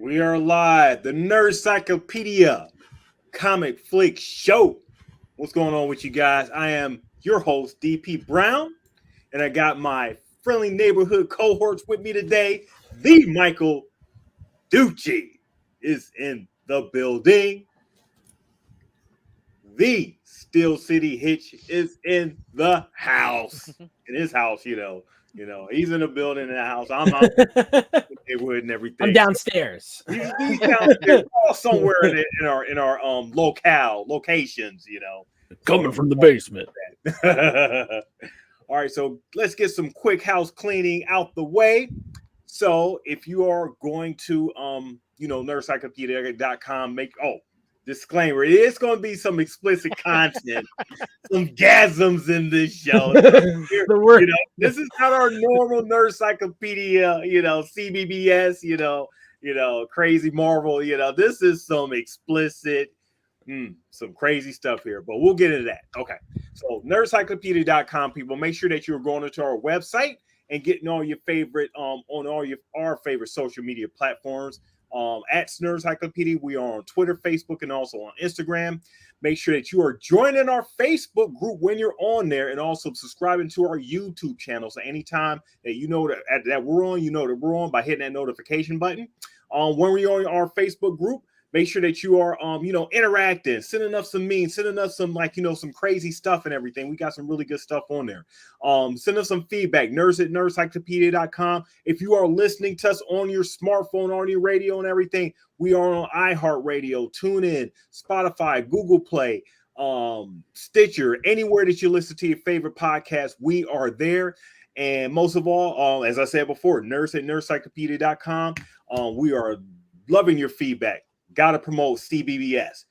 We are live, the Nerdcyclopedia Comic Flick Show. What's going on with you guys? I am your host, DP Brown, and I got my friendly neighborhood cohorts with me today. The Michael DOOZY is in the building. The Steel City Hitch is in the house. In his house, you know, he's in the building in the house. I'm out in the neighborhood and everything. I'm downstairs. He's downstairs, all somewhere in our locations, Coming from the basement. All right, so let's get some quick house cleaning out the way. So if you are going to nerdcyclopedia.com, disclaimer, it is going to be some explicit content, some gasms in this show. This is not our normal Nerdcyclopedia, CBBS, crazy Marvel, this is some explicit, some crazy stuff here, but we'll get into that. Okay, so nerdcyclopedia.com, people, make sure that you're going into our website and getting all your favorite on all our favorite social media platforms. At Nerdcyclopedia, we are on Twitter, Facebook, and also on Instagram. Make sure that you are joining our Facebook group when you're on there, and also subscribing to our YouTube channel. So anytime that that we're on, that we're on by hitting that notification button. When we're on our Facebook group, make sure that you are interacting, sending us some memes, sending us some some crazy stuff and everything. We got some really good stuff on there. Send us some feedback, nerds@nerdcyclopedia.com. If you are listening to us on your smartphone, on your radio and everything, we are on iHeartRadio, TuneIn, Spotify, Google Play, Stitcher, anywhere that you listen to your favorite podcast, we are there. And most of all, as I said before, nerds@nerdcyclopedia.com. We are loving your feedback. Gotta promote CBBS.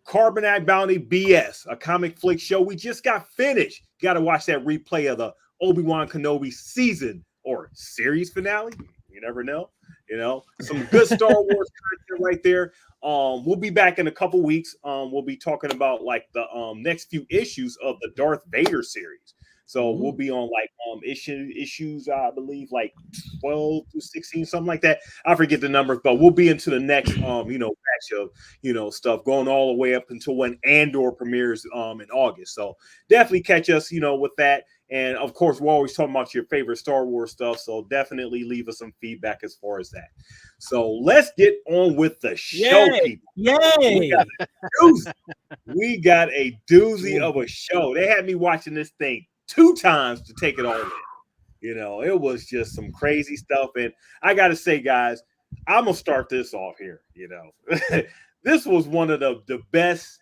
Carbonite Bounty BS, a comic flick show. We just got finished. Gotta watch that replay of the Obi-Wan Kenobi season or series finale. You never know. Some good Star Wars content right there. We'll be back in a couple weeks. We'll be talking about the next few issues of the Darth Vader series. So we'll be on issues, I believe, 12 to 16, something like that. I forget the numbers, but we'll be into the next batch of stuff going all the way up until when Andor premieres in August. So definitely catch us, with that. And of course, we're always talking about your favorite Star Wars stuff. So definitely leave us some feedback as far as that. So let's get on with the show, people. Yay! We got a doozy of a show. They had me watching this thing 2 times to take it all in. It was just some crazy stuff. And I got to say, guys, I'm going to start this off here. This was one of the best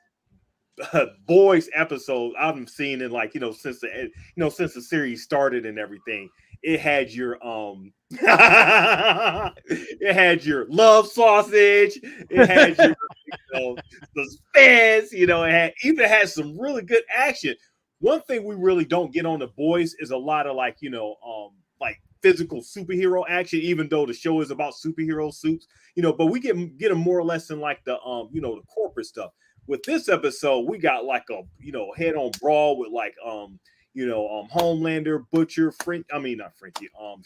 boys episodes I've seen in since the series started and everything. It had your it had your love sausage. It had your suspense. It had some really good action. One thing we really don't get on The Boys is a lot of physical superhero action, even though the show is about superhero suits, but we get them more or less in the the corporate stuff. With this episode, we got a head-on brawl with Homelander, Butcher,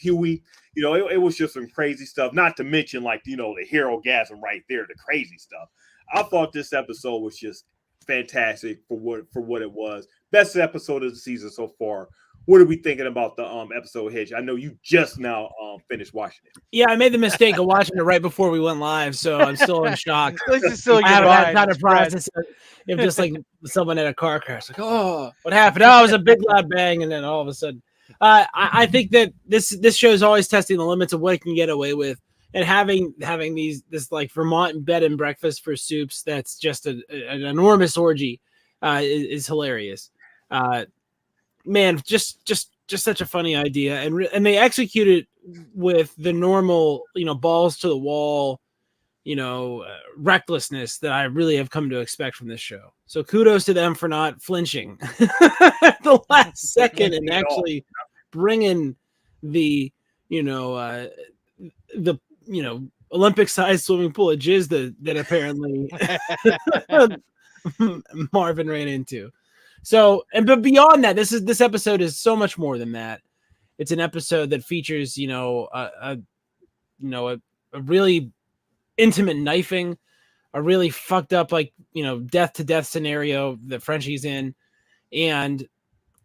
Huey. It was just some crazy stuff, not to mention the Herogasm right there, the crazy stuff. I thought this episode was just fantastic for what it was. Best episode of the season so far. What are we thinking about the episode, Hitch? I know you just now finished watching it. Yeah, I made the mistake of watching it right before we went live, so I'm still in shock. I haven't had time to process it. If just someone had a car crash, oh, what happened? Oh, it was a big loud bang, and then all of a sudden, I think that this show is always testing the limits of what it can get away with, and having this Vermont bed and breakfast for soups that's just an enormous orgy is hilarious. Man, just such a funny idea, and they execute it with the normal, balls to the wall, recklessness that I really have come to expect from this show. So kudos to them for not flinching at the last second and actually bringing the Olympic-sized swimming pool of jizz that apparently Marvin ran into. So, but beyond that, this episode is so much more than that. It's an episode that features, a really intimate knifing, a really fucked up, like, death to death scenario that Frenchie's in. And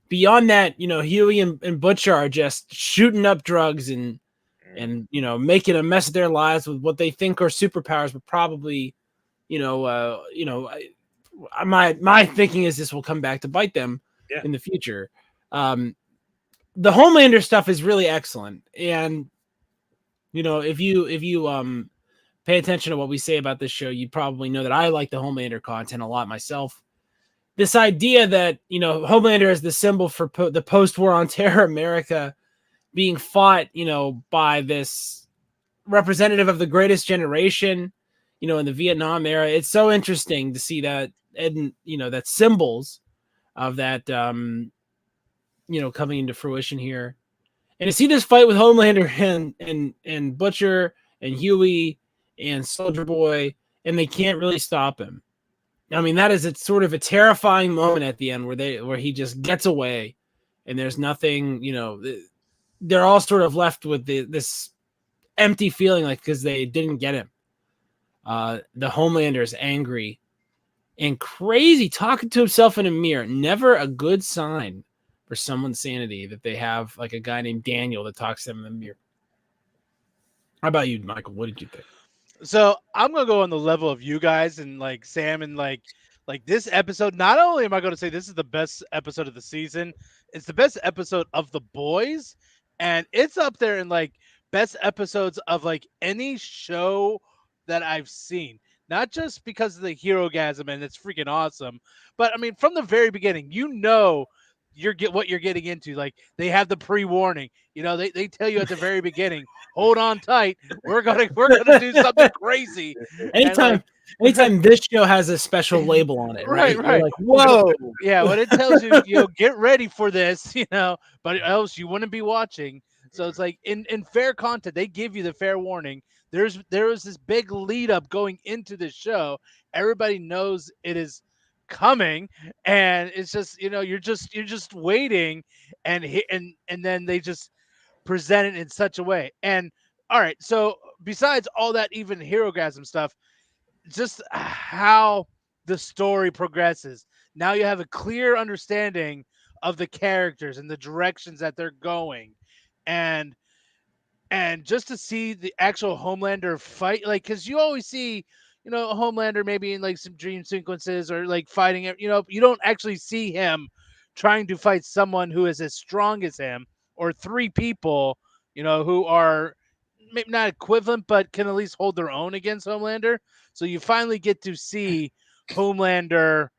beyond that, Huey and Butcher are just shooting up drugs and making a mess of their lives with what they think are superpowers, but probably, my thinking is this will come back to bite them in the future. The Homelander stuff is really excellent. And, if you pay attention to what we say about this show, you probably know that I like the Homelander content a lot myself. This idea that, Homelander is the symbol for the post-war on terror America being fought, by this representative of the greatest generation, in the Vietnam era. It's so interesting to see that, and, that symbols of that, coming into fruition here. And to see this fight with Homelander and Butcher and Huey and Soldier Boy, and they can't really stop him. I mean, it's sort of a terrifying moment at the end where he just gets away, and there's nothing, they're all sort of left with this empty feeling, like, because they didn't get him. The Homelander is angry and crazy, talking to himself in a mirror. Never a good sign for someone's sanity that they have, like, a guy named Daniel that talks to them in the mirror. How about you, Michael? What did you think? So I'm gonna go on the level of you guys and like Sam and like this episode. Not only am I going to say this is the best episode of the season, it's the best episode of The Boys, and it's up there in like best episodes of like any show that I've seen. Not just because of the Herogasm and it's freaking awesome, but I mean from the very beginning, what you're getting into. Like they have the pre-warning. They tell you at the very beginning, hold on tight. We're gonna do something crazy. Anytime this show has a special label on it, right? Right. Like, whoa. Yeah, when it tells you, get ready for this, but else you wouldn't be watching. So it's like in fair content, they give you the fair warning. There was this big lead up going into this show. Everybody knows it is coming, and it's just you're just waiting, and then they just present it in such a way. And all right, so besides all that, even Herogasm stuff, just how the story progresses. Now you have a clear understanding of the characters and the directions that they're going, and just to see the actual Homelander fight, like, because you always see, Homelander maybe in like some dream sequences or like fighting it, you don't actually see him trying to fight someone who is as strong as him, or three people, who are maybe not equivalent, but can at least hold their own against Homelander. So you finally get to see Homelander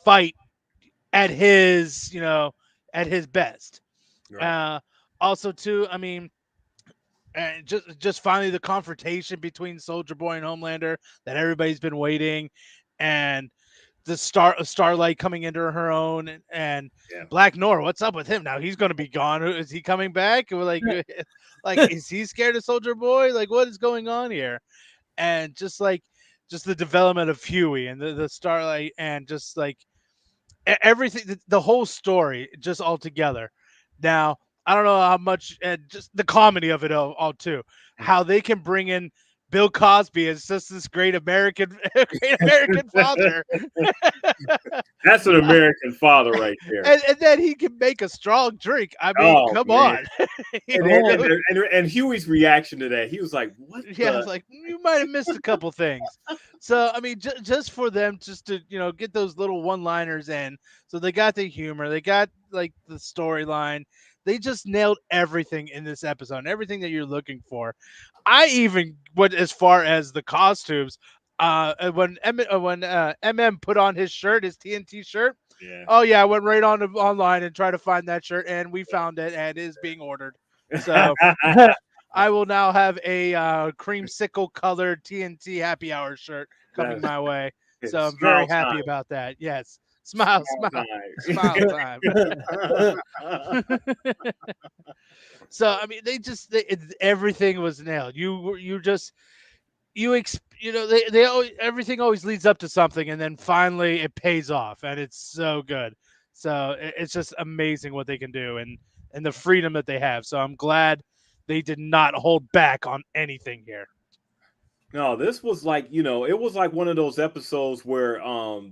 fight at his, at his best. Right. Also, too, I mean, and just finally the confrontation between Soldier Boy and Homelander that everybody's been waiting, and the Starlight coming into her own, and Black Noir. What's up with him now? He's going to be gone. Is he coming back? We're like, is he scared of Soldier Boy? Like, what is going on here? And just the development of Huey and the Starlight, and just like everything, the whole story, just all together. Now, I don't know how much, just the comedy of it all too. How they can bring in Bill Cosby as just this great American father. That's an American father right there. And then he can make a strong drink. I mean, come on. and Huey's reaction to that, he was like, "What?" Yeah, I was like, you might have missed a couple things. So I mean, just for them, just to get those little one-liners in. So they got the humor, they got like the storyline. They just nailed everything in this episode, and everything that you're looking for. I even went as far as the costumes. When MM put on his shirt, his TNT shirt. Yeah. Oh yeah, I went right online and tried to find that shirt, and we found it, and it is being ordered. So I will now have a creamsicle colored TNT happy hour shirt coming my way. So I'm very happy about that. Yes. Smile time. So I mean, everything was nailed. They always, everything always leads up to something, and then finally it pays off, and it's so good. So it's just amazing what they can do, and the freedom that they have. So I'm glad they did not hold back on anything here. No, this was like, it was like one of those episodes where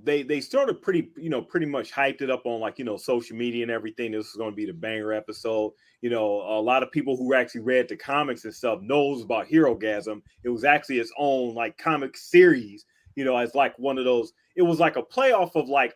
they started pretty much hyped it up on like, social media and everything. This was going to be the banger episode. A lot of people who actually read the comics and stuff knows about Herogasm. It was actually its own like comic series, as like one of those. It was like a playoff of like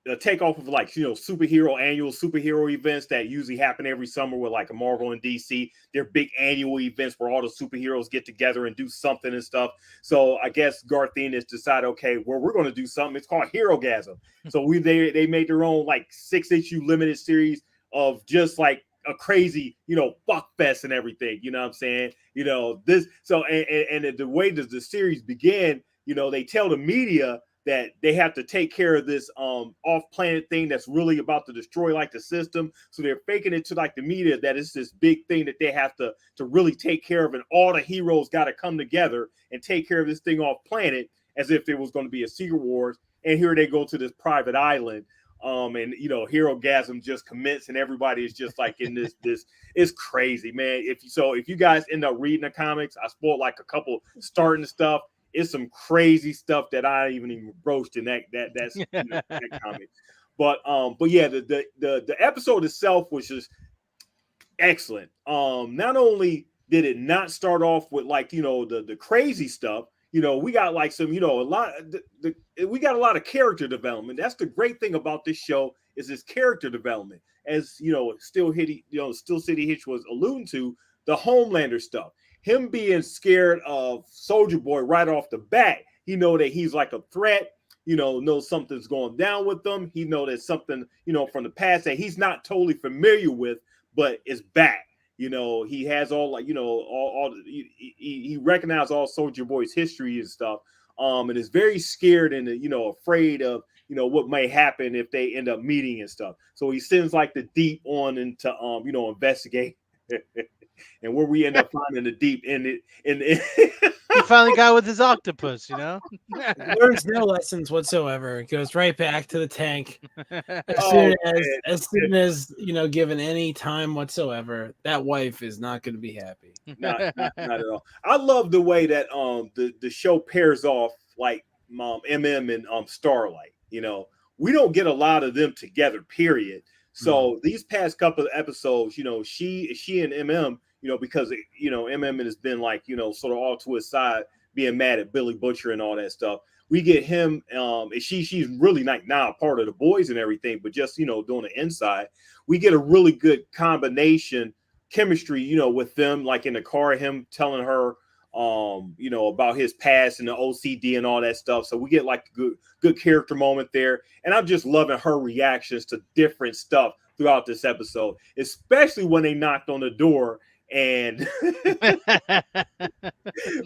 a takeoff of like annual superhero events that usually happen every summer with like a Marvel and DC. They're big annual events where all the superheroes get together and do something and stuff. So I guess Garth Ennis decided, okay, well, we're going to do something. It's called Herogasm. So they made their own like 6-issue limited series of just like a crazy fuck fest and everything. You know what I'm saying? This. So and the way the series began, they tell the media that they have to take care of this off-planet thing that's really about to destroy like the system. So they're faking it to like the media that it's this big thing that they have to really take care of, and all the heroes got to come together and take care of this thing off-planet as if it was going to be a Secret Wars. And here they go to this private island. And Herogasm just commence, and everybody is just like in this it's crazy, man. If you guys end up reading the comics, I spoiled like a couple starting stuff. It's some crazy stuff that I even broached in that comic. But yeah, the episode itself was just excellent. Not only did it not start off with like the crazy stuff, we got like some we got a lot of character development. That's the great thing about this show is this character development. As Steel City Hitch was alluding to, the Homelander stuff. Him being scared of Soldier Boy right off the bat, he know that he's like a threat. Knows something's going down with them. He know there's something from the past that he's not totally familiar with, but it's back. He has all like all he recognized all Soldier Boy's history and stuff. And is very scared and afraid of what may happen if they end up meeting and stuff. So he sends like the Deep on into investigate. And where we end up finding the Deep he finally got with his octopus, learns no lessons whatsoever. Goes right back to the tank as soon as given any time whatsoever. That wife is not going to be happy. Not at all. I love the way that the show pairs off like MM and Starlight. We don't get a lot of them together, period. So these past couple of episodes, she and MM, because MM has been like sort of all to his side, being mad at Billy Butcher and all that stuff. We get him, and she's really like now part of the boys and everything, but just doing the inside. We get a really good combination chemistry, with them, like in the car, him telling her about his past and the OCD and all that stuff. So we get like a good character moment there. And I'm just loving her reactions to different stuff throughout this episode, especially when they knocked on the door and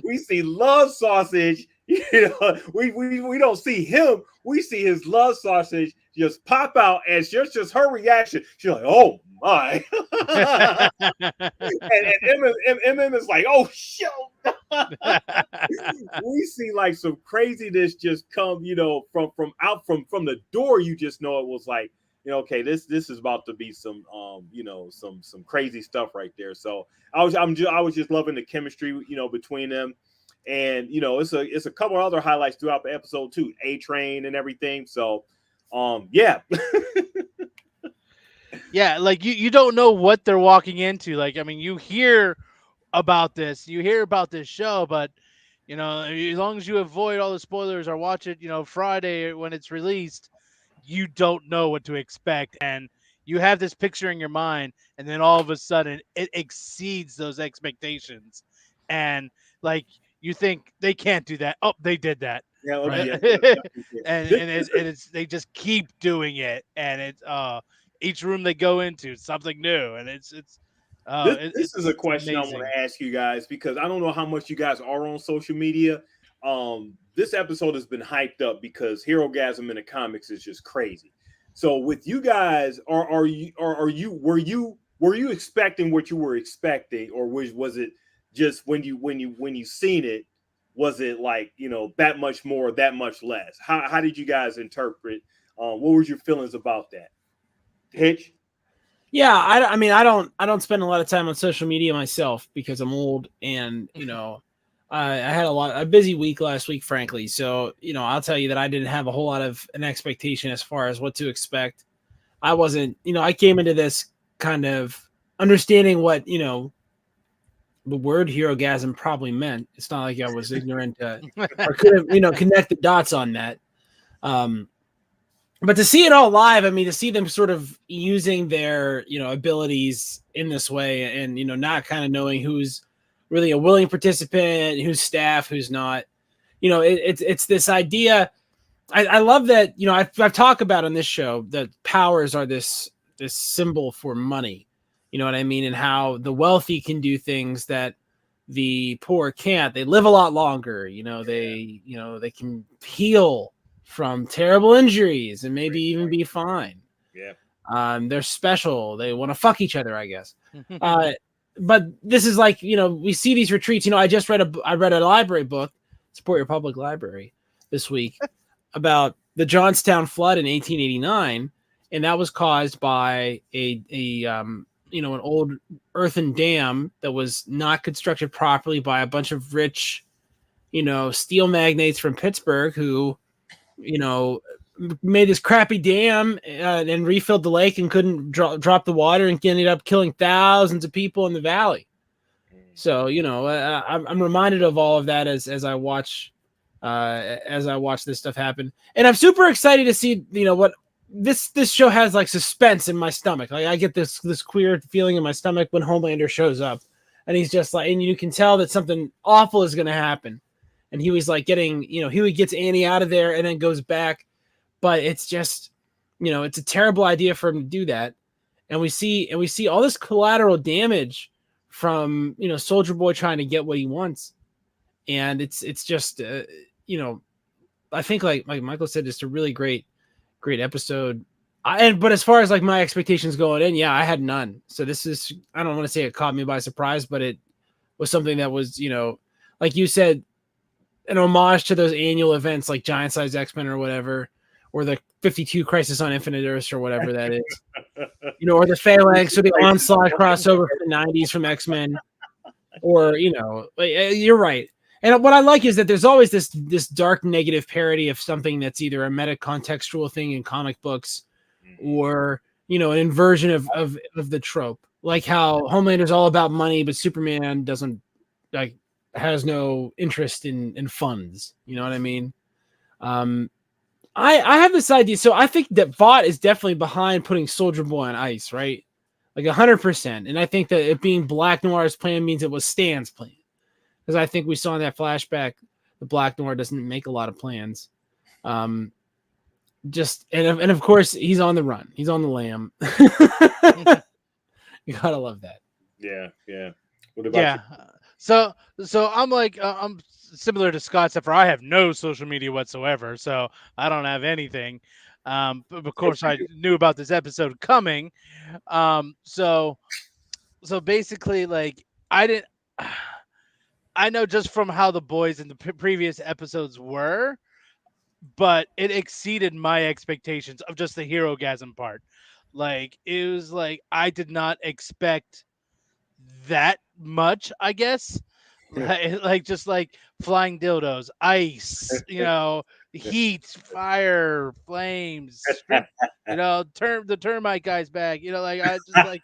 we see Love Sausage. We don't see him. We see his Love Sausage just pop out, and just her reaction. She's like, "Oh my!" and MM is like, "Oh shit!" We see like some craziness just come, from the door. You just know it was like, okay, this is about to be some some crazy stuff right there. So I was just loving the chemistry between them, and it's a couple other highlights throughout the episode too, A-Train and everything. So yeah. Yeah, like you don't know what they're walking into. Like, I mean, you hear about this show, but as long as you avoid all the spoilers or watch it Friday when it's released, you don't know what to expect, and you have this picture in your mind, and then all of a sudden it exceeds those expectations, and like you think they can't do that. Oh, they did that. Yeah, right? And it's they just keep doing it, and it's each room they go into something new, and this is a question amazing. I want to ask you guys, because I don't know how much you guys are on social media. This episode has been hyped up because Herogasm in the comics is just crazy. So with you guys, were you expecting what you were expecting, or was it just when you seen it, was it like that much more, that much less? How did you guys interpret? What were your feelings about that, Hitch? Yeah, I mean, I don't spend a lot of time on social media myself because I'm old, and I had a busy week last week, frankly. So I'll tell you that I didn't have a whole lot of an expectation as far as what to expect. I wasn't, I came into this kind of understanding what the word Herogasm probably meant. It's not like I was ignorant or couldn't connect the dots on that. But to see it all live, I mean, to see them sort of using their, abilities in this way and, not kind of knowing who's really a willing participant, who's staff, who's not, it's this idea. I love that, I've talked about on this show that powers are this symbol for money, you know what I mean? And how the wealthy can do things that the poor can't. They live a lot longer, they can heal from terrible injuries and maybe even be fine. Yeah. They're special. They want to fuck each other, I guess. But this is like, we see these retreats. I just read I read a library book, support your public library, this week about the Johnstown flood in 1889, and that was caused by an old earthen dam that was not constructed properly by a bunch of rich, steel magnates from Pittsburgh who made this crappy dam and refilled the lake and couldn't drop the water and ended up killing thousands of people in the valley. So I'm reminded of all of that as I watch this stuff happen, and I'm super excited to see what this show has like suspense in my stomach. Like I get this queer feeling in my stomach when Homelander shows up, and he's just like, and you can tell that something awful is going to happen. And he was like getting, he gets Annie out of there and then goes back. But it's just, it's a terrible idea for him to do that. And we see all this collateral damage from, Soldier Boy trying to get what he wants. And it's just, I think like Michael said, just a really great episode. But as far as like my expectations going in, yeah, I had none. So this is, I don't want to say it caught me by surprise, but it was something that was, like you said, an homage to those annual events like Giant Size X-Men or whatever, or the 52 Crisis on Infinite Earths or whatever that is, or the Phalanx or the Onslaught crossover from the 90s from X-Men, or, you're right. And what I like is that there's always this dark negative parody of something that's either a meta-contextual thing in comic books or, an inversion of the trope, like how Homelander's all about money, but Superman doesn't has no interest in funds. You know what I mean? I have this idea. So I think that Vought is definitely behind putting Soldier Boy on ice, right? Like 100%. And I think that it being Black Noir's plan means it was Stan's plan. Because I think we saw in that flashback, the Black Noir doesn't make a lot of plans. And of course he's on the run. He's on the lam. You gotta love that. Yeah. What about you? So I'm like I'm similar to Scott, except for I have no social media whatsoever, so I don't have anything. But of course I knew about this episode coming. So basically, like I know just from how the boys in the previous episodes were, but it exceeded my expectations of just the Herogasm part. Like it was like I did not expect that much, I guess. Like just like flying dildos, ice, heat, fire, flames, the termite guy's back. I just like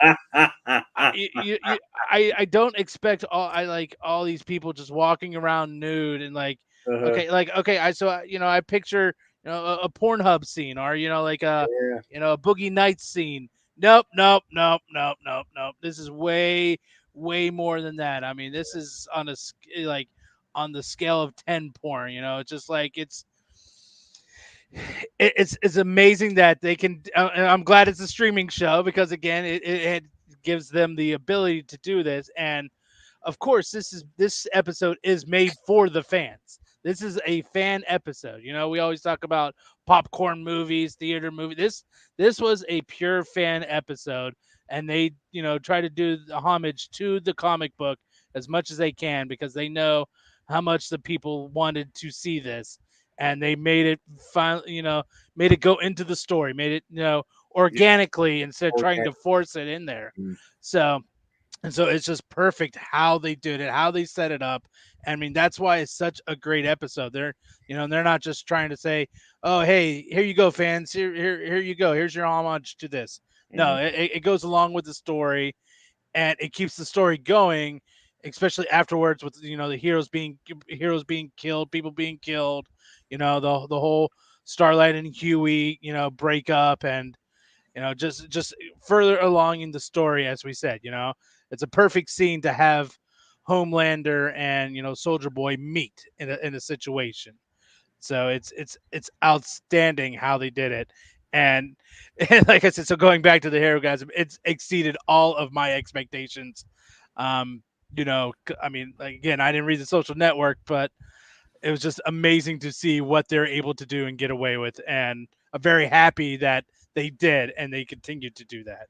I don't expect all these people just walking around nude and like okay I picture a Pornhub scene or like a Boogie Nights scene. Nope. This is way more than that. I mean, this is on the scale of 10 porn. It's just like it's amazing that they can. And I'm glad it's a streaming show because again, it gives them the ability to do this. And of course, this episode is made for the fans. This is a fan episode. We always talk about popcorn movies, theater movies. This was a pure fan episode, and they, try to do the homage to the comic book as much as they can because they know how much the people wanted to see this, and they made it finally, made it go into the story, made it, organically instead of trying to force it in there. Mm-hmm. So it's just perfect how they did it, how they set it up. I mean, that's why it's such a great episode. They're not just trying to say, "Oh, hey, here you go, fans. Here you go. Here's your homage to this." No, it goes along with the story, and it keeps the story going, especially afterwards with the heroes being killed, people being killed. The whole Starlight and Huey break up, and just further along in the story, as we said. It's a perfect scene to have Homelander and Soldier Boy meet in a situation. So it's outstanding how they did it, and like I said, so going back to the Herogasm, it's exceeded all of my expectations. I mean, like, again, I didn't read the Social Network, but it was just amazing to see what they're able to do and get away with, and I'm very happy that they did and they continue to do that.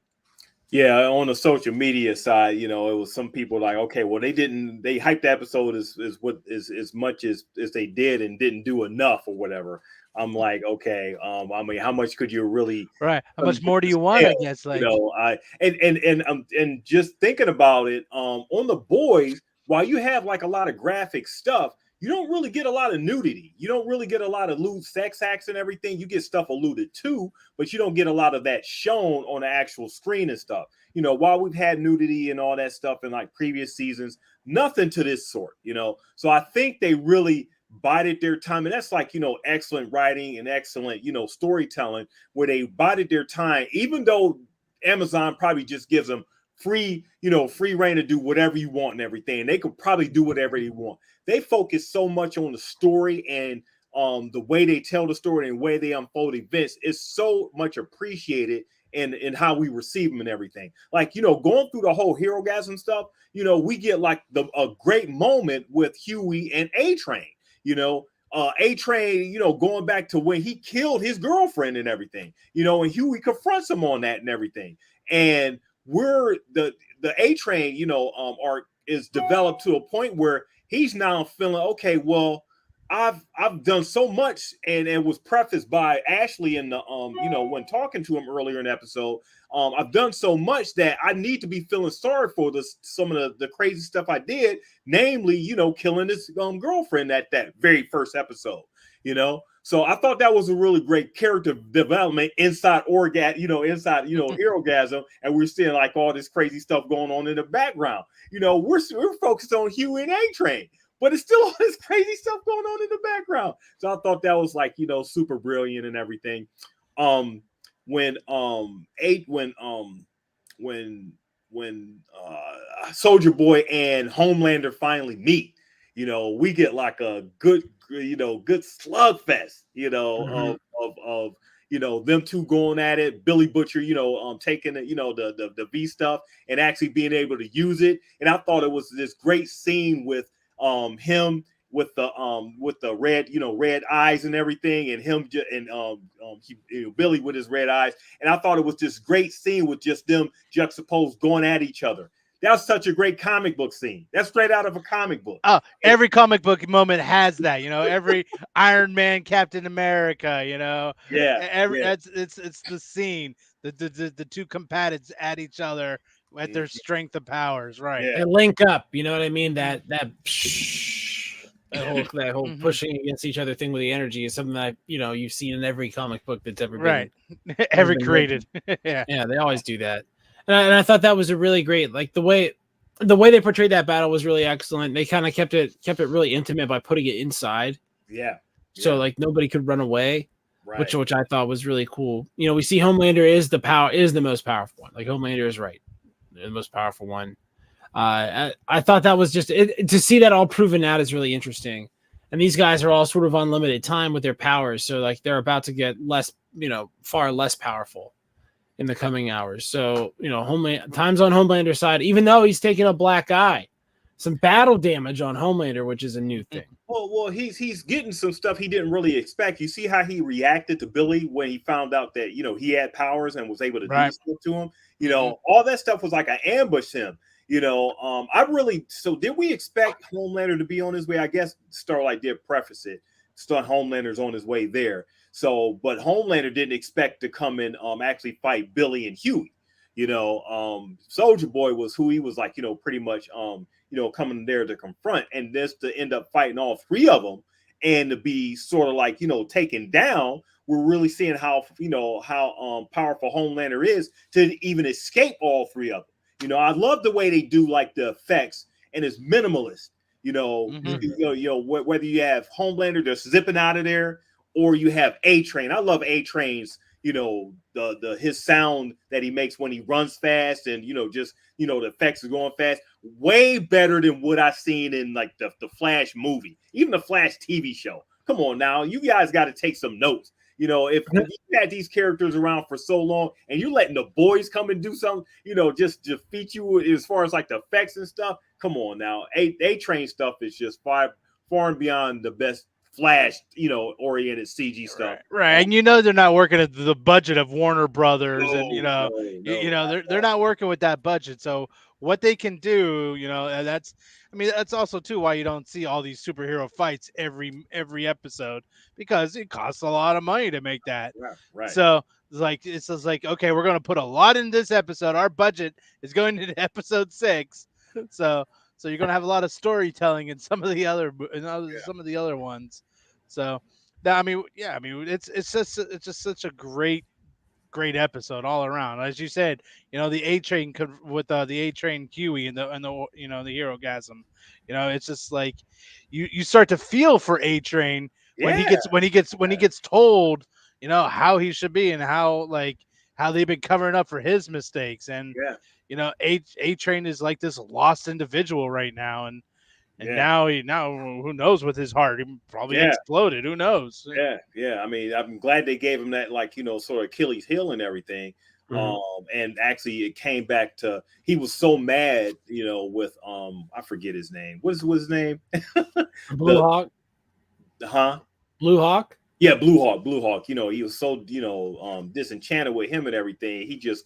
Yeah, on the social media side, it was some people like, okay, well, they hyped the episode as much as they did and didn't do enough or whatever. I'm like, okay, I mean, how much could you really? Right. How much more do you want? I guess, like, and just thinking about it, on The Boys, while you have like a lot of graphic stuff, you don't really get a lot of nudity. You don't really get a lot of lewd sex acts and everything. You get stuff alluded to, but you don't get a lot of that shown on the actual screen and stuff. While we've had nudity and all that stuff in like previous seasons, nothing to this sort, So I think they really bided their time. And that's like, excellent writing and excellent, storytelling, where they bided their time, even though Amazon probably just gives them free reign to do whatever you want and everything. They could probably do whatever they want. They focus so much on the story and the way they tell the story and the way they unfold events is so much appreciated in how we receive them and everything. Like, going through the whole Herogasm stuff, we get like a great moment with Huey and A-Train, A-Train, going back to when he killed his girlfriend and everything, and Huey confronts him on that and everything. And we're the A-Train, arc is developed to a point where he's now feeling, okay, well, I've done so much, and it was prefaced by Ashley in the when talking to him earlier in the episode. I've done so much that I need to be feeling sorry for some of the crazy stuff I did, namely, killing his girlfriend at that very first episode. So I thought that was a really great character development inside Herogasm, and we're seeing like all this crazy stuff going on in the background. We're focused on Huey and A-Train, but it's still all this crazy stuff going on in the background. So I thought that was like, super brilliant and everything. When Soldier Boy and Homelander finally meet, we get like a good slugfest, of them two going at it, Billy Butcher, taking it, the V stuff and actually being able to use it. And I thought it was this great scene with him with the red eyes and everything, and him Billy with his red eyes. And I thought it was this great scene with just them juxtaposed going at each other. That was such a great comic book scene. That's straight out of a comic book. Oh, every comic book moment has that, every Iron Man, Captain America, Yeah. It's the scene. The two combatants at each other at their strength of powers, right? Yeah. And link up, you know what I mean? That whole pushing against each other thing with the energy is something that you've seen in every comic book that's ever been ever created. Yeah, they always do that. And I thought that was a really great, like the way they portrayed that battle was really excellent. They kind of kept it really intimate by putting it inside. Yeah. So like nobody could run away, right. which I thought was really cool. We see Homelander is the most powerful one. Like Homelander is right, the most powerful one. I thought that was just to see that all proven out is really interesting. And these guys are all sort of on limited time with their powers, so like they're about to get less, far less powerful in the coming hours. So, time's on Homelander's side, even though he's taking a black eye. Some battle damage on Homelander, which is a new thing. Well, he's getting some stuff he didn't really expect. You see how he reacted to Billy when he found out that, he had powers and was able to do stuff to him. All that stuff was like an ambush him. So did we expect Homelander to be on his way? I guess Starlight did preface it. Homelander's on his way there. So, but Homelander didn't expect to come in actually fight Billy and Huey. Soldier Boy was who he was like, pretty much coming there to confront, and this to end up fighting all three of them and to be sort of like, taken down. We're really seeing how powerful Homelander is to even escape all three of them. I love the way they do like the effects, and it's minimalist. Whether you have Homelander just zipping out of there, or you have A-Train. I love A-Train's, the his sound that he makes when he runs fast, and the effects are going fast. Way better than what I've seen in like the Flash movie, even the Flash TV show. Come on now, you guys got to take some notes. If you had these characters around for so long and you're letting the boys come and do something, just defeat you as far as like the effects and stuff. Come on now. A-Train stuff is just far and beyond the best Flash, oriented CG stuff. Right. And they're not working at the budget of Warner Brothers, they're not working with that budget. So what they can do, that's also too why you don't see all these superhero fights every episode, because it costs a lot of money to make that. Right. So it's just like, okay, we're going to put a lot in this episode. Our budget is going into episode 6. So you're going to have a lot of storytelling in some of the other ones. So it's just such a great episode all around. As you said, the A-Train with the A-Train Huey and the Herogasm. It's just like you start to feel for A-Train when he gets told, how he should be and how they've been covering up for his mistakes. And A-Train is like this lost individual right now, and now who knows with his heart? He probably exploded. Who knows? Yeah. I mean, I'm glad they gave him that, sort of Achilles heel and everything. Mm-hmm. And actually, it came back to he was so mad, with I forget his name. What was his name? Blue Hawk. Blue Hawk. Yeah, Blue Hawk. He was so disenchanted with him and everything. He just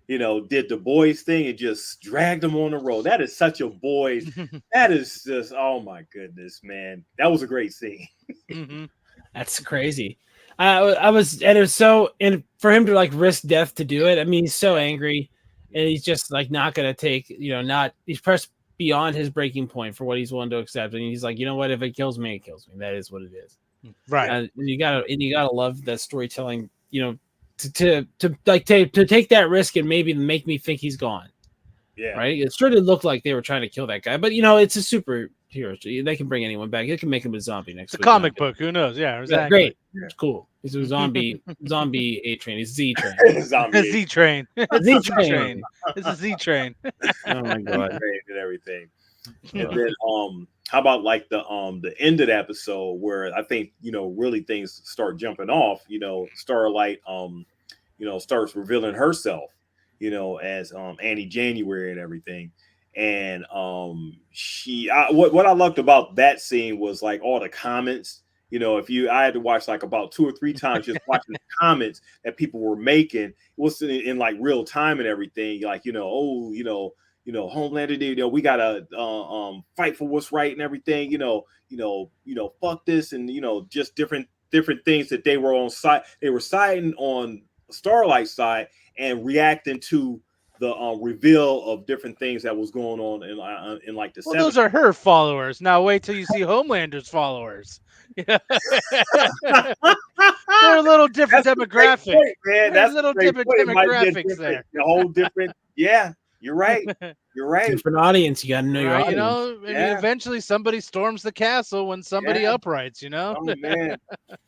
did the boys thing and just dragged them on the road. That is such a boys. That is just, oh my goodness, man. That was a great scene. Mm-hmm. That's crazy. And it was so, and for him to like risk death to do it. I mean, he's so angry, and he's just like not going to take, he's pressed beyond his breaking point for what he's willing to accept. And he's like, you know what? If it kills me, it kills me. That is what it is. Right. And you gotta love that storytelling, to take that risk and maybe make me think he's gone. Yeah. Right. It sure did look like they were trying to kill that guy, but it's a superhero. They can bring anyone back. They can make him a zombie next week. It's a comic book. Who knows? Yeah, exactly. Great. It's cool. He's a zombie A-Train. He's Z-Train. Z-Train. Z-Train. It's a Z-Train. Oh my god. And everything. And then how about like the end of the episode where I think really things start jumping off. Starlight starts revealing herself as Annie January and everything. And what I loved about that scene was like all the comments. I had to watch like about 2 or 3 times just watching the comments that people were making. It was in like real time and everything. Like Homelander, we gotta fight for what's right and everything. Fuck this, and just different things that they were on side. They were siding on Starlight's side and reacting to the reveal of different things that was going on in like the. Well, those are her followers. Now wait till you see Homelander's followers. They're a little different demographic. Point, man. That's a little different demographics there. A whole different. Yeah. You're right. Different audience. You got to know your audience. Eventually somebody storms the castle when somebody uprights. Oh man,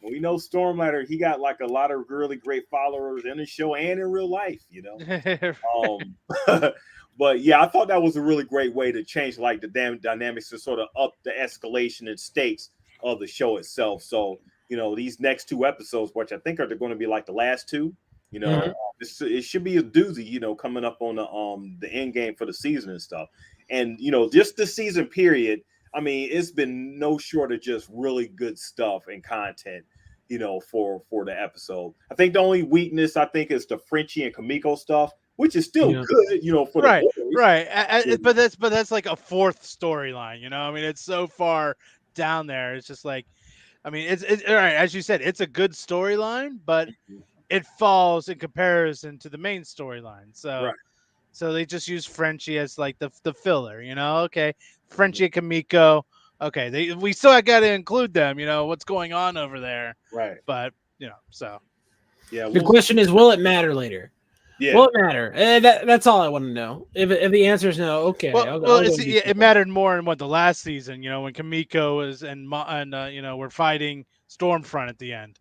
we know Stormlander. He got like a lot of really great followers in the show and in real life. But yeah, I thought that was a really great way to change like the dynamics to sort of up the escalation and stakes of the show itself. So these next 2 episodes, which I think are going to be like the last 2. It should be a doozy, coming up on the end game for the season and stuff. And, just the season period, I mean, it's been no short of just really good stuff and content, for the episode. I think the only weakness, is the Frenchie and Kamiko stuff, which is still good, for the boys. Right. But that's like a 4th storyline, I mean, it's so far down there. It's just like, I mean, it's all right. As you said, it's a good storyline, but it falls in comparison to the main storyline. So, Right. so they just use Frenchie as like the filler. Okay, Frenchie and Kamiko. Okay, we still got to include them. What's going on over there. Right. But so Yeah. The question is, will it matter later? Yeah. Will it matter? That's all I want to know. If the answer is no, okay. It mattered more in the last season. When Kamiko was and we're fighting Stormfront at the end.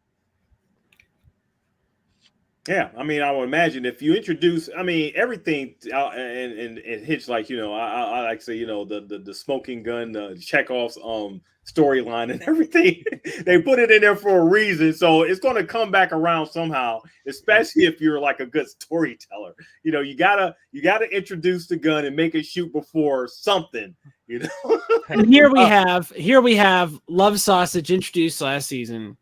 Yeah, I mean, I would imagine if you introduce, I mean, everything and hits like I like to say the smoking gun, Chekhov's storyline and everything. They put it in there for a reason, so it's going to come back around somehow. Especially if you're like a good storyteller, you gotta introduce the gun and make it shoot before something. And here we have Love Sausage introduced last season,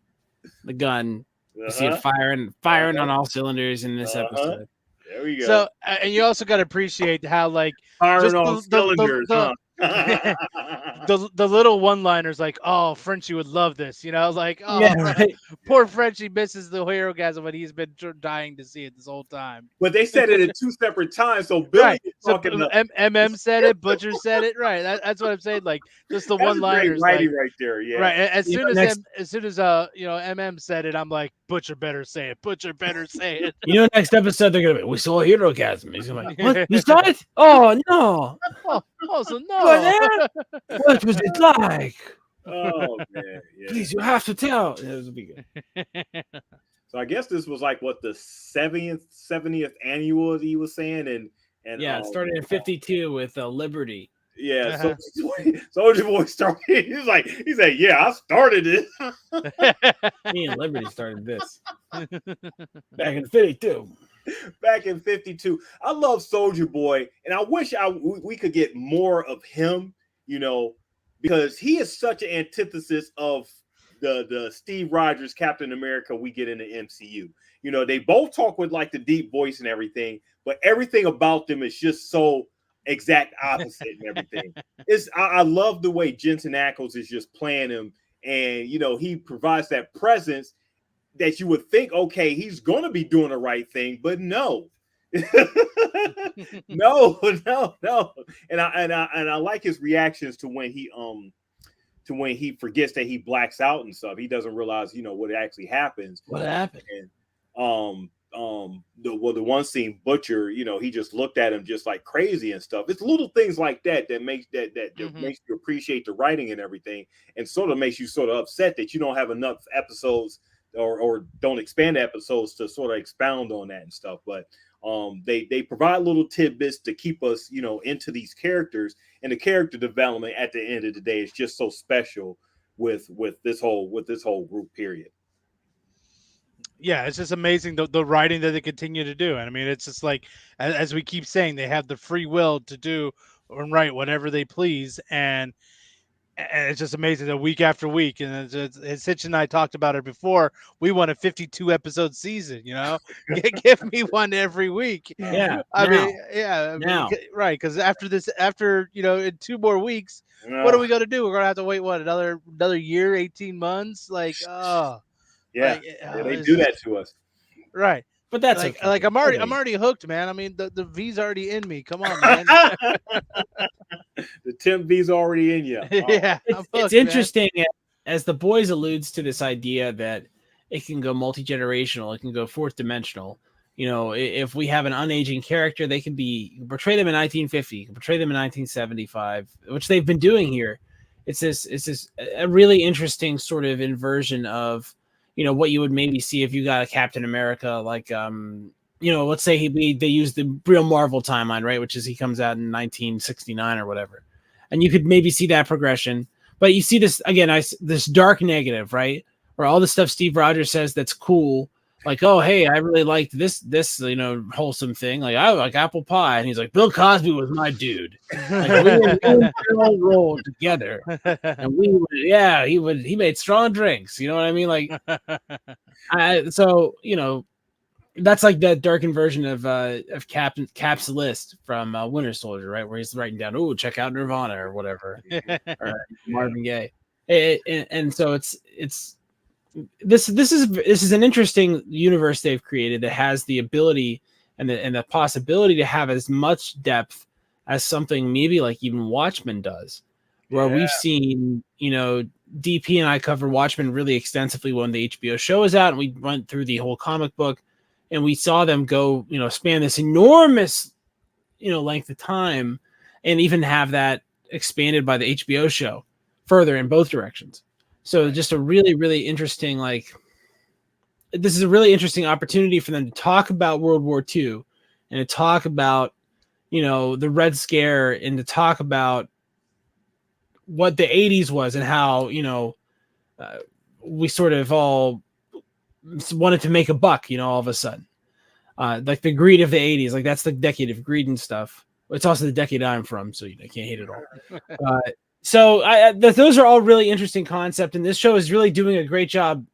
the gun. You see it firing on all cylinders in this episode. There we go. So, and you also got to appreciate how like firing on cylinders, huh? the little one-liners like, oh, Frenchie would love this, like, oh, yeah, right. Poor Frenchie misses the Herogasm, but he's been dying to see it this whole time. But they said it in two separate times, so Billy right. So MM said it, Butcher said it, right? That's what I'm saying. Like just the one-liners, right there, yeah. Right. As soon as MM said it, I'm like, Butcher better say it. Butcher better say it. Next episode they're gonna be, we saw Herogasm. He's gonna be like, what? You saw it? Oh no! Oh, so no. What was it like? Oh man, yeah. Please, you have to tell. This will be good. So I guess this was like what the 70th annual he was saying, and yeah, it started in 52 with Liberty. Yeah, so Soulja Boy started. He said, yeah, I started it. Me and Liberty started this back in 52. Back in 52, I love Soulja Boy, and I wish we could get more of him, because he is such an antithesis of the Steve Rogers Captain America we get in the MCU. They both talk with like the deep voice and everything, but everything about them is just so exact opposite and everything. I love the way Jensen Ackles is just playing him, and he provides that presence that you would think, okay, he's going to be doing the right thing, but no. no. And I like his reactions to when he forgets that he blacks out and stuff. He doesn't realize, what actually happens. What happened? And the one scene, Butcher, he just looked at him just like crazy and stuff. It's little things like that makes makes you appreciate the writing and everything, and sort of makes you sort of upset that you don't have enough episodes or don't expand episodes to sort of expound on that and stuff. But they provide little tidbits to keep us, into these characters, and the character development at the end of the day is just so special with this whole group period. Yeah, it's just amazing the writing that they continue to do. And I mean, it's just like, as we keep saying, they have the free will to do and write whatever they please. And it's just amazing that week after week. And as Hitch and I talked about it before, we want a 52 episode season, give me one every week. Yeah. Right. Because after, in 2 more weeks, what are we going to do? We're going to have to wait, another year, 18 months? Like, oh. Yeah, they do that to us. Right. But that's like I'm already hooked, man. I mean, the V's already in me. Come on, man. The temp V's already in you. Oh. Yeah. It's interesting as the boys alludes to this idea that it can go multi-generational, it can go fourth dimensional. If we have an unaging character, they can portray them in 1950, portray them in 1975, which they've been doing here. It's this a really interesting sort of inversion of what you would maybe see if you got a Captain America, like, let's say they use the real Marvel timeline, right? Which is he comes out in 1969 or whatever. And you could maybe see that progression. But you see this, again, this dark negative, right? Where all the stuff Steve Rogers says that's cool. Like, oh, hey, I really liked this, wholesome thing. Like, I like apple pie. And he's like, Bill Cosby was my dude. Like, we all rolled together. And he made strong drinks. You know what I mean? Like, that's like that darkened version of Cap's list from Winter Soldier, right? Where he's writing down, check out Nirvana or whatever, or Marvin Gaye. And so this is an interesting universe they've created that has the ability and the possibility to have as much depth as something maybe like even Watchmen does, where we've seen, DP and I covered Watchmen really extensively when the HBO show was out, and we went through the whole comic book, and we saw them go, span this enormous, length of time, and even have that expanded by the HBO show further in both directions. So just a really, really interesting, this is a really interesting opportunity for them to talk about World War II and to talk about, the Red Scare, and to talk about what the 80s was and how, we sort of all wanted to make a buck, all of a sudden. Like the greed of the 80s, like that's the decade of greed and stuff. It's also the decade I'm from, so I can't hate it all. So those are all really interesting concepts, and this show is really doing a great job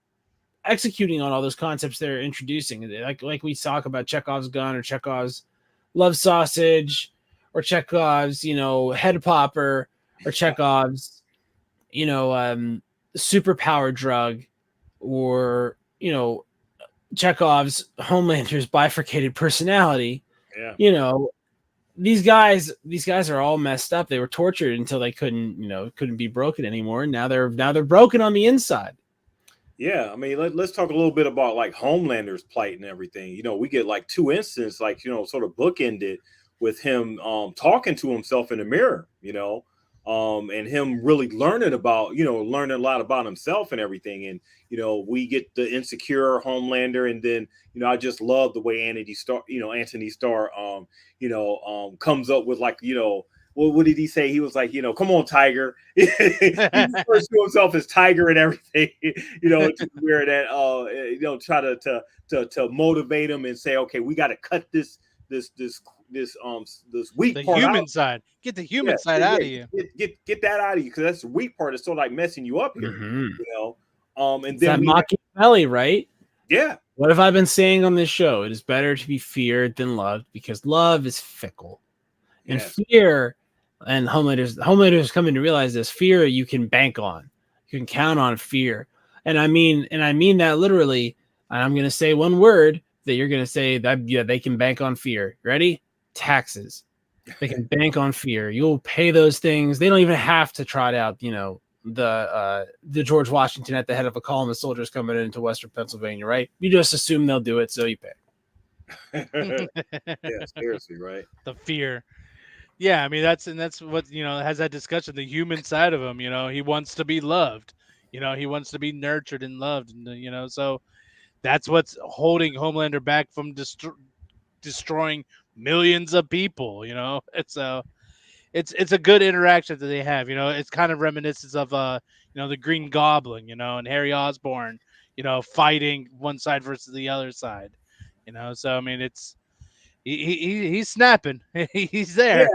executing on all those concepts they're introducing. Like we talk about Chekhov's gun, or Chekhov's love sausage, or Chekhov's, head popper, or Chekhov's, superpower drug, or, Chekhov's Homelander's bifurcated personality. Yeah. These guys are all messed up. They were tortured until they couldn't be broken anymore. Now they're broken on the inside. Yeah, I mean, let's talk a little bit about like Homelander's plight and everything. We get like two instances, like, sort of bookended with him talking to himself in the mirror, and him really learning a lot about himself and everything. And we get the insecure Homelander, and then I just love the way Anthony Starr comes up with, like, what did he say? He was like, come on, Tiger. He refers to himself as Tiger and everything, to where that, try to motivate him and say, okay, we got to cut this weak the part human out. side. Get the human side out of you. Get that out of you, because that's the weak part. It's sort of like messing you up here, And It's then that Machiavelli, right? Yeah. What have I been saying on this show? It is better to be feared than loved, because love is fickle, and fear. And Homelander's coming to realize this. Fear you can bank on. You can count on fear. And I mean that literally. And I'm going to say one word that you're going to say that, they can bank on fear. Ready? Taxes. They can bank on fear. You'll pay those things. They don't even have to trot out, the George Washington at the head of a column of soldiers coming into Western Pennsylvania, right? You just assume they'll do it, so you pay. Yeah, seriously, right? The fear. Yeah, I mean that's what has that discussion. The human side of him, he wants to be loved. He wants to be nurtured and loved, and so that's what's holding Homelander back from destroying millions of people. It's a good interaction that they have. It's kind of reminiscent of the Green Goblin, and Harry Osborn, fighting one side versus the other side. So I mean it's. He's snapping. He's there.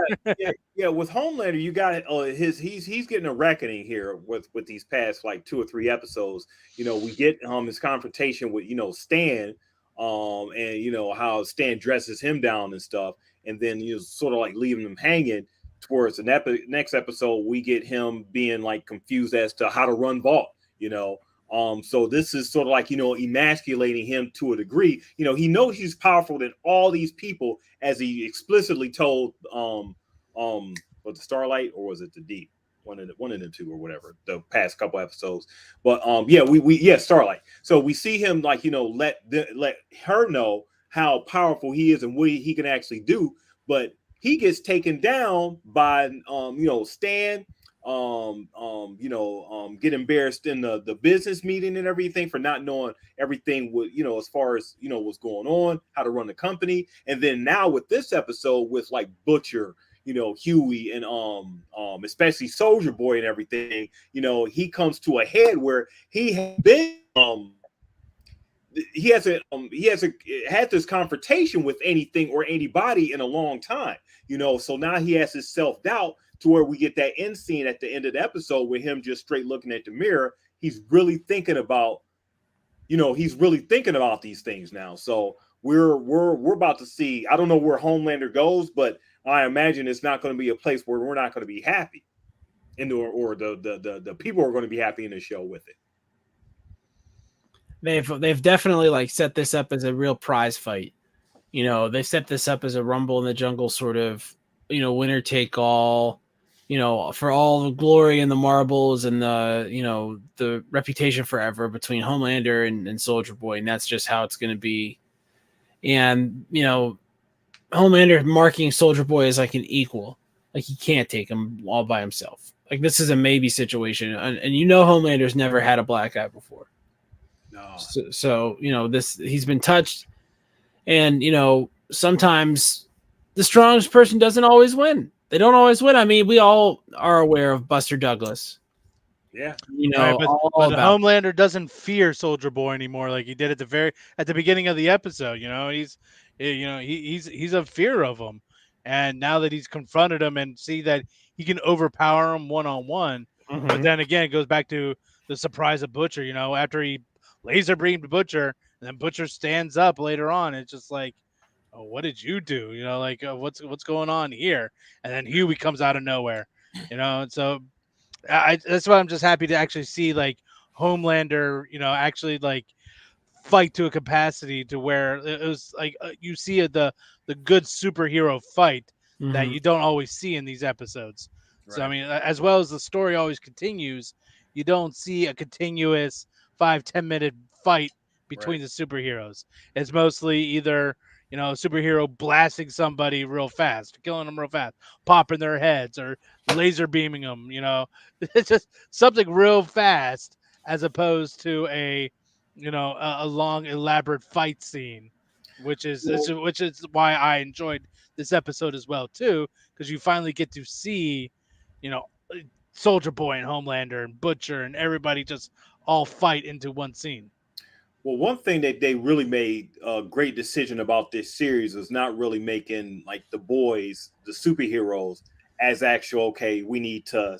Yeah. With Homelander, you got he's getting a reckoning here with these past like 2 or 3 episodes. We get his confrontation with Stan, and how Stan dresses him down and stuff, and then sort of like leaving him hanging. Towards the next episode, we get him being like confused as to how to run Vault. So this is sort of like, emasculating him to a degree. He knows he's powerful than all these people, as he explicitly told, was the Starlight, or was it the Deep? One of them two, or whatever, the past couple episodes. But Starlight. So we see him like, let her know how powerful he is and what he can actually do. But he gets taken down by, Stan. Get embarrassed in the business meeting and everything for not knowing everything with, as far as, what's going on, how to run the company. And then now with this episode with like Butcher, Huey, and especially Soldier Boy and everything, he comes to a head where he has been he hasn't had this confrontation with anything or anybody in a long time, so now he has his self-doubt, to where we get that end scene at the end of the episode with him just straight looking at the mirror. He's really thinking about, these things now. So we're about to see, I don't know where Homelander goes, but I imagine it's not going to be a place where we're not going to be happy, or the people are going to be happy in the show with it. they've definitely like set this up as a real prize fight. You know, they set this up as a Rumble in the Jungle sort of, you know, winner take all, you know, for all the glory and the marbles and the, you know, the reputation forever between Homelander and Soldier Boy. And that's just how it's going to be. And, you know, Homelander marking Soldier Boy as like an equal. Like he can't take him all by himself. Like this is a maybe situation. And you know, Homelander's never had a black eye before. No. So you know, he's been touched. And, you know, sometimes the strongest person doesn't always win. They don't always win. I mean, we all are aware of Buster Douglas. Yeah. You know, but Homelander doesn't fear Soldier Boy anymore like he did at the beginning of the episode. You know, he's a fear of him. And now that he's confronted him and see that he can overpower him one-on-one, but then again, it goes back to the surprise of Butcher, you know, after he laser beamed Butcher, and then Butcher stands up later on. It's just like, oh, what did you do? You know, like what's going on here? And then Huey comes out of nowhere, you know. And so that's why I'm just happy to actually see like Homelander, you know, actually like fight to a capacity to where it was like you see the good superhero fight that you don't always see in these episodes. Right. So I mean, as well as the story always continues, you don't see a continuous 5-10 minute fight between the superheroes. It's mostly either, you know, a superhero blasting somebody real fast, killing them real fast, popping their heads, or laser beaming them. You know, it's just something real fast, as opposed to a long elaborate fight scene, which is why I enjoyed this episode as well too, because you finally get to see, you know, Soldier Boy and Homelander and Butcher and everybody just all fight into one scene. Well, one thing that they really made a great decision about this series is not really making like the boys, the superheroes, as actual, okay, we need to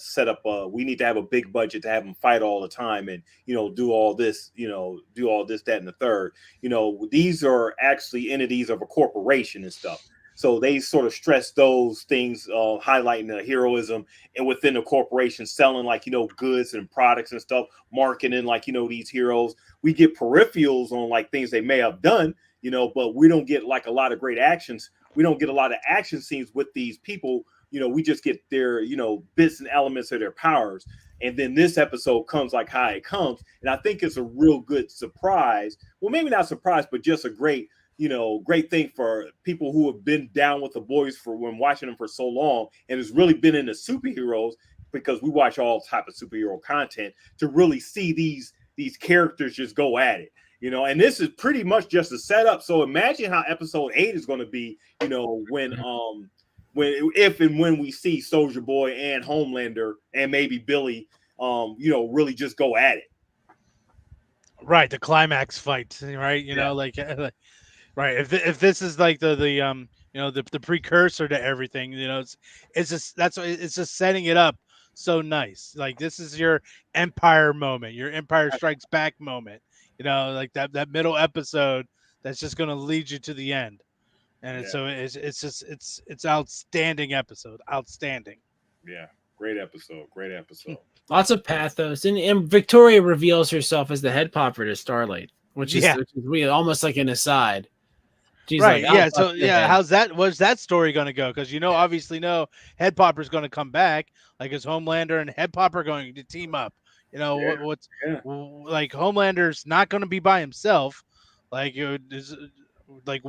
we need to have a big budget to have them fight all the time and, you know, do all this, that, and the third. You know, these are actually entities of a corporation and stuff. So they sort of stress those things, highlighting the heroism and within the corporation, selling like, you know, goods and products and stuff, marketing like, you know, these heroes. We get peripherals on like things they may have done, you know, but we don't get like a lot of great actions. We don't get a lot of action scenes with these people. You know, we just get their, you know, bits and elements of their powers. And then this episode comes like how it comes. And I think it's a real good surprise. Well, maybe not surprise, but just a great thing for people who have been down with the boys for when watching them for so long, and has really been into superheroes, because we watch all type of superhero content, to really see these characters just go at it, you know. And this is pretty much just a setup. So imagine how episode 8 is going to be, you know, when if and when we see Soldier Boy and Homelander and maybe Billy, you know, really just go at it. Right, the climax fight, right? You know, like right. If this is like the you know, the precursor to everything, you know, it's just setting it up so nice. Like this is your Empire moment, your Empire Strikes Back moment. You know, like that middle episode that's just going to lead you to the end. And so it's outstanding episode, outstanding. Yeah, great episode. Lots of pathos, and Victoria reveals herself as the head popper to Starlight, which is almost like an aside. She's right. Like, yeah. So what's that story going to go? Because obviously head popper's going to come back. Like is Homelander and head popper going to team up? You know like Homelander's not going to be by himself. Like who's going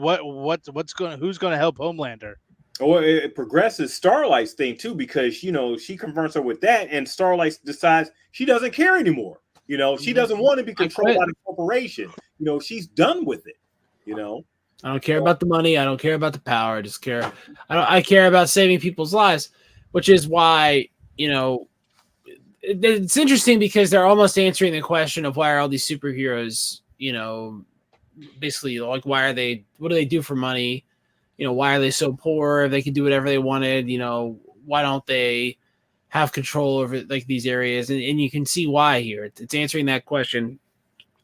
to help Homelander? Oh, it progresses Starlight's thing too, because, you know, she confronts her with that, and Starlight decides she doesn't care anymore. You know, she doesn't want to be controlled by the corporation. You know, she's done with it. You know, I don't care about the money. I don't care about the power. I just care. I care about saving people's lives, which is why, you know, it's interesting because they're almost answering the question of why are all these superheroes, you know, basically like what do they do for money? You know, why are they so poor? They can do whatever they wanted. You know, why don't they have control over like these areas? And you can see why here. It's answering that question.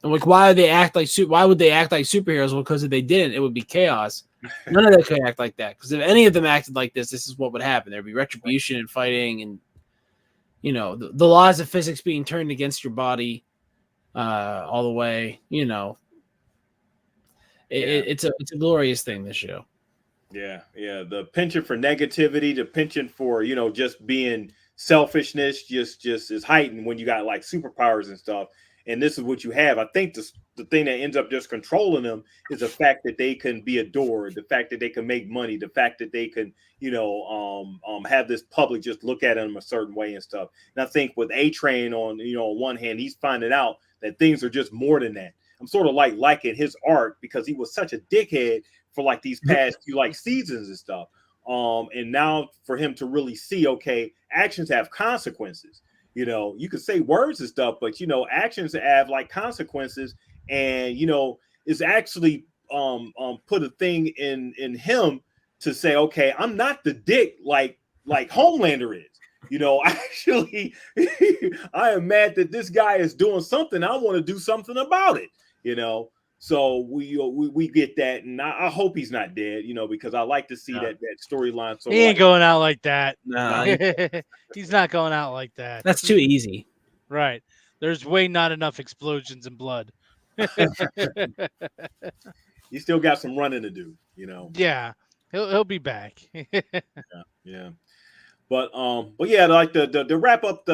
And like, why would they act like superheroes? Well, because if they didn't, it would be chaos. None of them could act like that. Because if any of them acted like this is what would happen. There'd be retribution and fighting, and you know, the laws of physics being turned against your body. all the way. It's a glorious thing, this show. Yeah. The penchant for negativity, the penchant for just being selfishness, just is heightened when you got like superpowers and stuff. And this is what you have. I think the thing that ends up just controlling them is the fact that they can be adored, the fact that they can make money, the fact that they can have this public just look at them a certain way and stuff. And I think with A-Train on one hand, he's finding out that things are just more than that. I'm sort of liking his art because he was such a dickhead for like these past few like seasons and stuff. And now for him to really see, okay, actions have consequences. You could say words and stuff, but actions have like consequences, and it's actually put a thing in him to say, okay, I'm not the dick like Homelander is. Actually, I am mad that this guy is doing something. I want to do something about it. So we get that, and I hope he's not dead, because I like to see that storyline. So he ain't going out like that. No, he's not going out like that. That's too easy. Right. There's not enough explosions and blood. He still got some running to do, Yeah, he'll be back. Yeah. But yeah, like to wrap up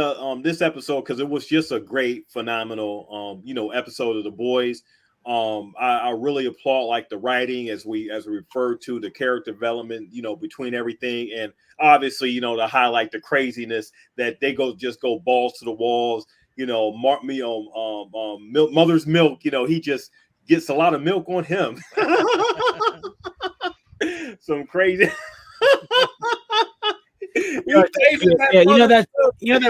this episode, because it was just a great, phenomenal episode of The Boys. I really applaud like the writing as we refer to the character development, between everything, and obviously, to highlight the craziness that they go balls to the walls. Mother's Milk, he just gets a lot of milk on him. Some crazy. That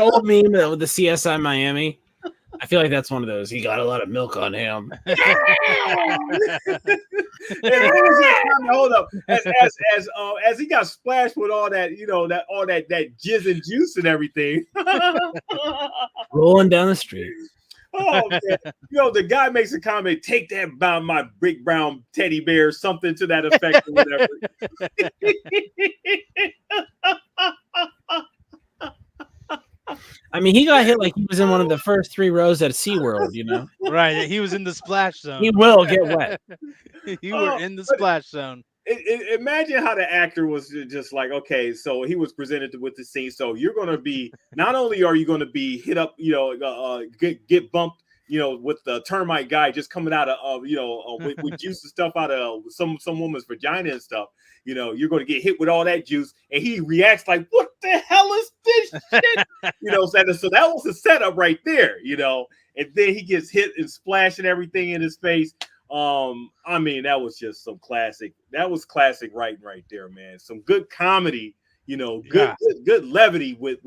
old meme with the CSI Miami. I feel like that's one of those. He got a lot of milk on him. Hold up, as he got splashed with all that, that jizz and juice and everything, rolling down the street. Oh, man. The guy makes a comment, take that about my big brown teddy bear, something to that effect or whatever. I mean, he got hit like he was in one of the first 3 rows at SeaWorld, Right. He was in the splash zone. He will get wet. You were in the splash zone. Imagine how the actor was just like, okay, so he was presented with the scene. So you're going to be, not only are you going to be hit up, get bumped, with the termite guy just coming out of, with juice and stuff out of some woman's vagina and stuff. You're going to get hit with all that juice, and he reacts like, "What the hell is this shit?" So that was the setup right there. And then he gets hit and splash and everything in his face. I mean, that was just some classic. That was classic writing right there, man. Some good comedy. Good levity with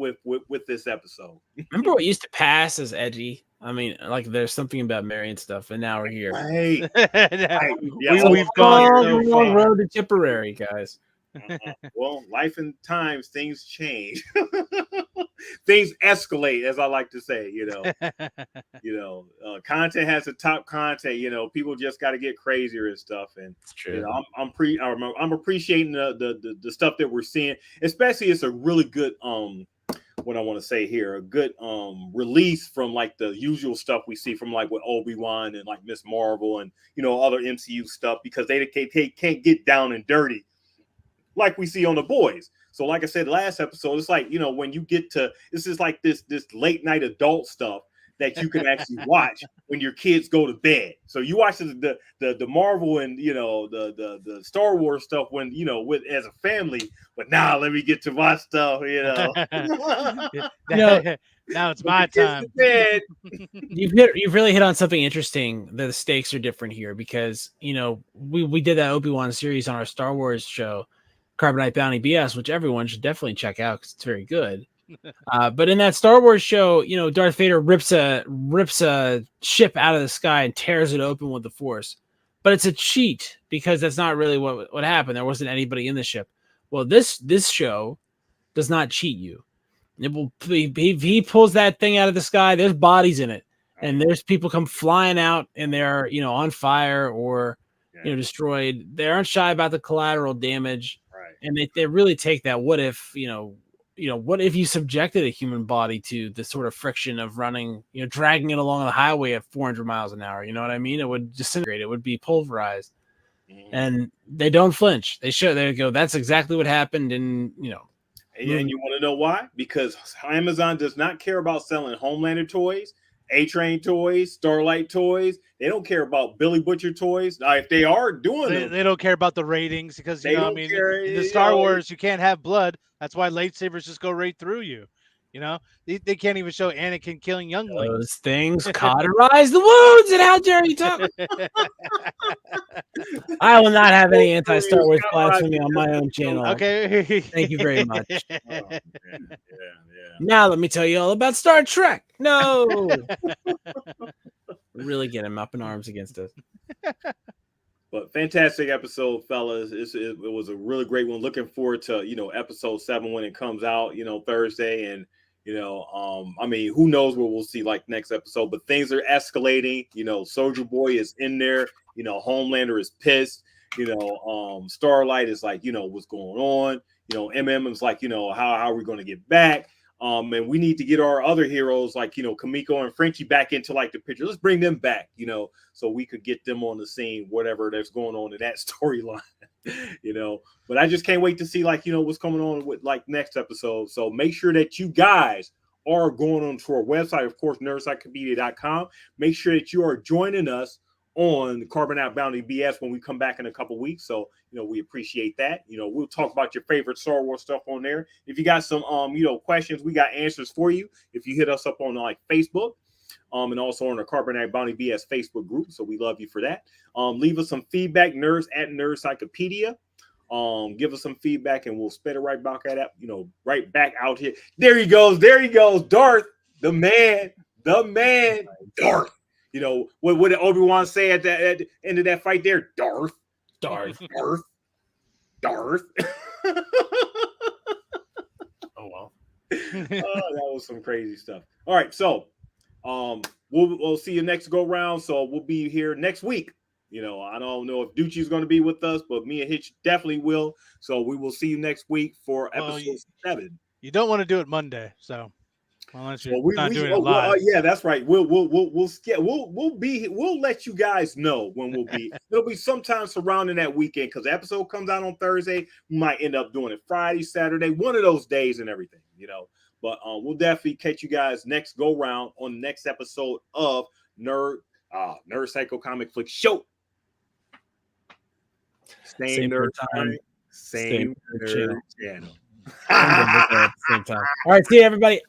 this episode. Remember what used to pass as edgy? I mean, like there's something about Mary and stuff, and now we're here. Right. Yeah, we've gone so long road to Tipperary, guys. Well, life and times, things change. Things escalate, as I like to say. Content has the top content. People just got to get crazier and stuff. And it's true. I'm appreciating the stuff that we're seeing. Especially, it's a really good what I want to say here, a good release from like the usual stuff we see from like with Obi-Wan and like Miss Marvel and other MCU stuff, because they can't get down and dirty like we see on The Boys. So like I said last episode, it's like when you get to this is like this late night adult stuff that you can actually watch when your kids go to bed. So you watch the Marvel and the Star Wars stuff when with as a family, but now let me get to my stuff. Now it's my time. You've really hit on something interesting. The stakes are different here because we did that Obi-Wan series on our Star Wars show, Carbonite Bounty BS, which everyone should definitely check out because it's very good. But in that Star Wars show, Darth Vader rips a ship out of the sky and tears it open with the Force. But it's a cheat because that's not really what happened. There wasn't anybody in the ship. Well, this show does not cheat you. He pulls that thing out of the sky. There's bodies in it, and there's people come flying out, and they're on fire or destroyed. They aren't shy about the collateral damage, right? And they really take that what if what if you subjected a human body to the sort of friction of running, dragging it along the highway at 400 miles an hour? You know what I mean? It would disintegrate. It would be pulverized. And they don't flinch. They go, that's exactly what happened. And you want to know why? Because Amazon does not care about selling Homelander toys, A-Train toys, Starlight toys. They don't care about Billy Butcher toys. Now, if they are doing they don't care about the ratings because they don't care. In the Star Wars you can't have blood. That's why lightsabers just go right through you. They can't even show Anakin killing younglings. Those things cauterize the wounds, and how dare you talk? I will not have any anti-Star Wars blasphemy on my own channel. Okay. Thank you very much. Yeah. Now let me tell you all about Star Trek. No. Really get him up in arms against us. But fantastic episode, fellas. It was a really great one. Looking forward to, episode 7 when it comes out, Thursday. And, who knows what we'll see like next episode, but things are escalating. Soldier Boy is in there. Homelander is pissed. Starlight is like, what's going on? MM is like, how are we going to get back? And we need to get our other heroes like, Kamiko and Frenchie back into like the picture. Let's bring them back, so we could get them on the scene, whatever that's going on in that storyline, but I just can't wait to see like, what's coming on with like next episode. So make sure that you guys are going on to our website, of course, nerdcyclopedia.com. Make sure that you are joining us on Carbon Out Bounty BS when we come back in a couple weeks. So, we appreciate that. We'll talk about your favorite Star Wars stuff on there. If you got some, questions, we got answers for you. If you hit us up on like Facebook, and also on the Carbon Out Bounty BS Facebook group. So we love you for that. Leave us some feedback, nerds at Nerdcyclopedia. Give us some feedback and we'll spit it right back at it, right back out here. There he goes. Darth, the man, Darth. What did Obi-Wan say at the end of that fight there? Darth. Oh, well. That was some crazy stuff. All right, so we'll see you next go round. So we'll be here next week. I don't know if Ducci's going to be with us, but me and Hitch definitely will. So we will see you next week for episode 7. You don't want to do it Monday, so. Unless you're not doing it live. live. Yeah, that's right. We'll let you guys know when we'll be. It'll be sometime surrounding that weekend because the episode comes out on Thursday. We might end up doing it Friday, Saturday, one of those days and everything, But we'll definitely catch you guys next go round on the next episode of Nerd Psycho Comic Flick Show. Same nerd time, same nerd channel. Same time. All right, see you everybody.